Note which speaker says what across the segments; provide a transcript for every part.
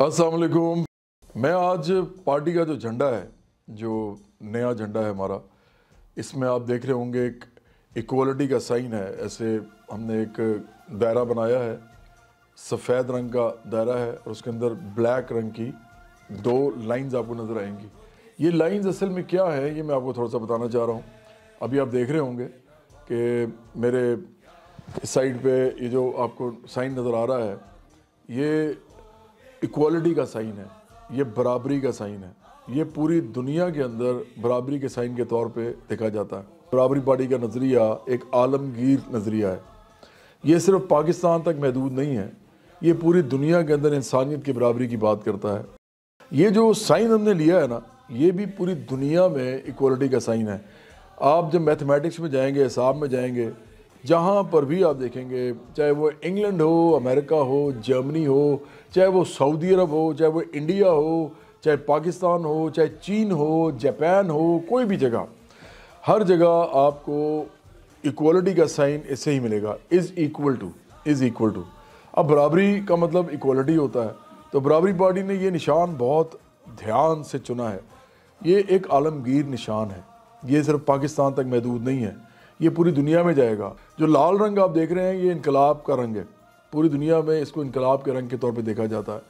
Speaker 1: अस्सलाम वालेकुम। मैं आज पार्टी का जो झंडा है, जो नया झंडा है हमारा, इसमें आप देख रहे होंगे एक इक्वालिटी का साइन है। ऐसे हमने एक दायरा बनाया है, सफ़ेद रंग का दायरा है और उसके अंदर ब्लैक रंग की दो लाइंस आपको नज़र आएंगी। ये लाइंस असल में क्या है, ये मैं आपको थोड़ा सा बताना चाह रहा हूँ। अभी आप देख रहे होंगे कि मेरे इस साइड पे ये जो आपको साइन नज़र आ रहा है, ये इक्वालिटी का साइन है, ये बराबरी का साइन है। ये पूरी दुनिया के अंदर बराबरी के साइन के तौर पे देखा जाता है। बराबरी पार्टी का नज़रिया एक आलमगीर नज़रिया है। ये सिर्फ पाकिस्तान तक महदूद नहीं है, ये पूरी दुनिया के अंदर इंसानियत की बराबरी की बात करता है। ये जो साइन हमने लिया है ना, ये भी पूरी दुनिया में इक्वालिटी का साइन है। आप जब मैथमेटिक्स में जाएंगे, हिसाब में जाएंगे, जहाँ पर भी आप देखेंगे, चाहे वो इंग्लैंड हो, अमेरिका हो, जर्मनी हो, चाहे वो सऊदी अरब हो, चाहे वो इंडिया हो, चाहे पाकिस्तान हो, चाहे चीन हो, जापान हो, कोई भी जगह, हर जगह आपको इक्वालिटी का साइन इससे ही मिलेगा, इज़ इक्वल टू। अब बराबरी का मतलब इक्वालिटी होता है, तो बराबरी पार्टी ने ये निशान बहुत ध्यान से चुना है। ये एक आलमगीर निशान है, ये सिर्फ पाकिस्तान तक महदूद नहीं है, ये पूरी दुनिया में जाएगा। जो लाल रंग आप देख रहे हैं, ये इनकलाब का रंग है। पूरी दुनिया में इसको इनकलाब के रंग के तौर पे देखा जाता है।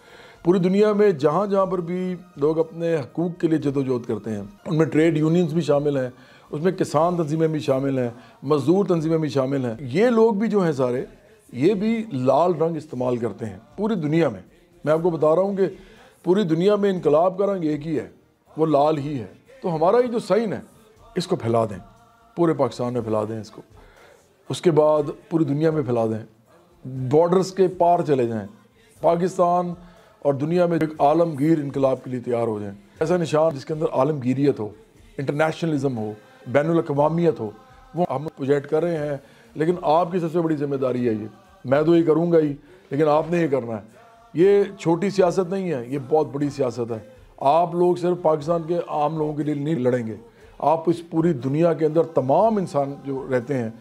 Speaker 1: पूरी दुनिया में जहाँ जहाँ पर भी लोग अपने हकूक़ के लिए जदोजहद करते हैं, उनमें ट्रेड यूनियंस भी शामिल हैं, उसमें किसान तंजीमें भी शामिल हैं, मज़दूर तंजीमें भी शामिल हैं। ये लोग भी जो हैं सारे, ये भी लाल रंग इस्तेमाल करते हैं पूरी दुनिया में। मैं आपको बता रहा हूँ कि पूरी दुनिया में इनकलाब का रंग एक ही है, वो लाल ही है। तो हमारा ये जो साइन है, इसको फैला दें, पूरे पाकिस्तान में फैला दें इसको, उसके बाद पूरी दुनिया में फैला दें, बॉर्डर्स के पार चले जाएं, पाकिस्तान और दुनिया में एक आलमगीर इनकलाब के लिए तैयार हो जाएं। ऐसा निशान जिसके अंदर आलमगीरियत हो, इंटरनेशनलिज्म हो, बैनुल अक़वामियत हो, वो हम प्रोजेक्ट कर रहे हैं। लेकिन आपकी सबसे बड़ी जिम्मेदारी है ये। मैं तो ये करूँगा ही, लेकिन आपने ये करना है। ये छोटी सियासत नहीं है, ये बहुत बड़ी सियासत है। आप लोग सिर्फ पाकिस्तान के आम लोगों के लिए नहीं लड़ेंगे, आप इस पूरी दुनिया के अंदर तमाम इंसान जो रहते हैं,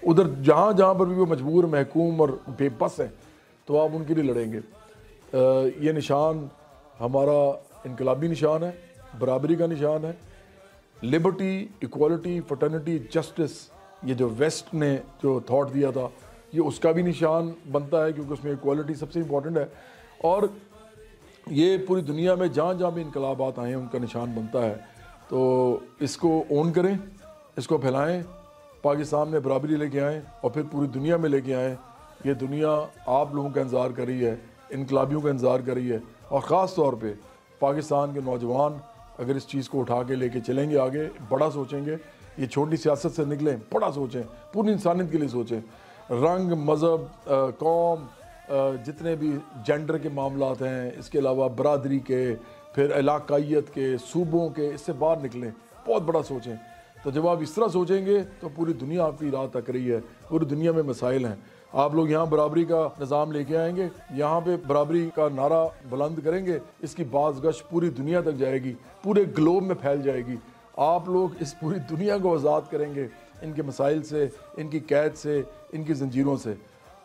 Speaker 1: उधर जहाँ जहाँ पर भी वो मजबूर, महकूम और बेबस हैं, तो आप उनके लिए लड़ेंगे। ये निशान हमारा इनकलाबी निशान है, बराबरी का निशान है। लिबर्टी, इक्वालिटी, फ्रेटर्निटी, जस्टिस, ये जो वेस्ट ने जो थॉट दिया था, ये उसका भी निशान बनता है, क्योंकि उसमें इक्वालिटी सबसे इम्पॉर्टेंट है। और ये पूरी दुनिया में जहाँ जहाँ भी इनकलाबात आए हैं, उनका निशान बनता है। तो इसको ओन करें, इसको फैलाएं, पाकिस्तान में बराबरी लेके आएँ और फिर पूरी दुनिया में लेके आएँ। ये दुनिया आप लोगों का इंतज़ार कर रही है, इनकलाबियों का इंतज़ार कर रही है। और ख़ास तौर पे पाकिस्तान के नौजवान अगर इस चीज़ को उठा के लेके चलेंगे आगे, बड़ा सोचेंगे, ये छोटी सियासत से निकलें, बड़ा सोचें, पूरी इंसानियत के लिए सोचें। रंग, मज़हब, कौम, जितने भी जेंडर के मामलात हैं, इसके अलावा बरादरी के, फिर इलाकाइयत के, सूबों के, इससे बाहर निकलें, बहुत बड़ा सोचें। तो जब आप इस तरह सोचेंगे तो पूरी दुनिया आपकी राह तक रही है, पूरी दुनिया में मसाइल हैं। आप लोग यहाँ बराबरी का निज़ाम लेके आएंगे, यहाँ पे बराबरी का नारा बुलंद करेंगे, इसकी बाज़गश पूरी दुनिया तक जाएगी, पूरे ग्लोब में फैल जाएगी। आप लोग इस पूरी दुनिया को आज़ाद करेंगे इनके मसाइल से, इनकी कैद से, इनकी जंजीरों से।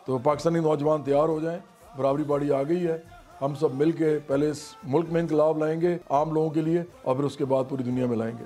Speaker 1: तो पाकिस्तानी नौजवान तैयार हो जाएँ, बराबरी पार्टी आ गई है। हम सब मिल के पहले इस मुल्क में इनकलाब लाएंगे आम लोगों के लिए, और फिर उसके बाद पूरी दुनिया में लाएंगे।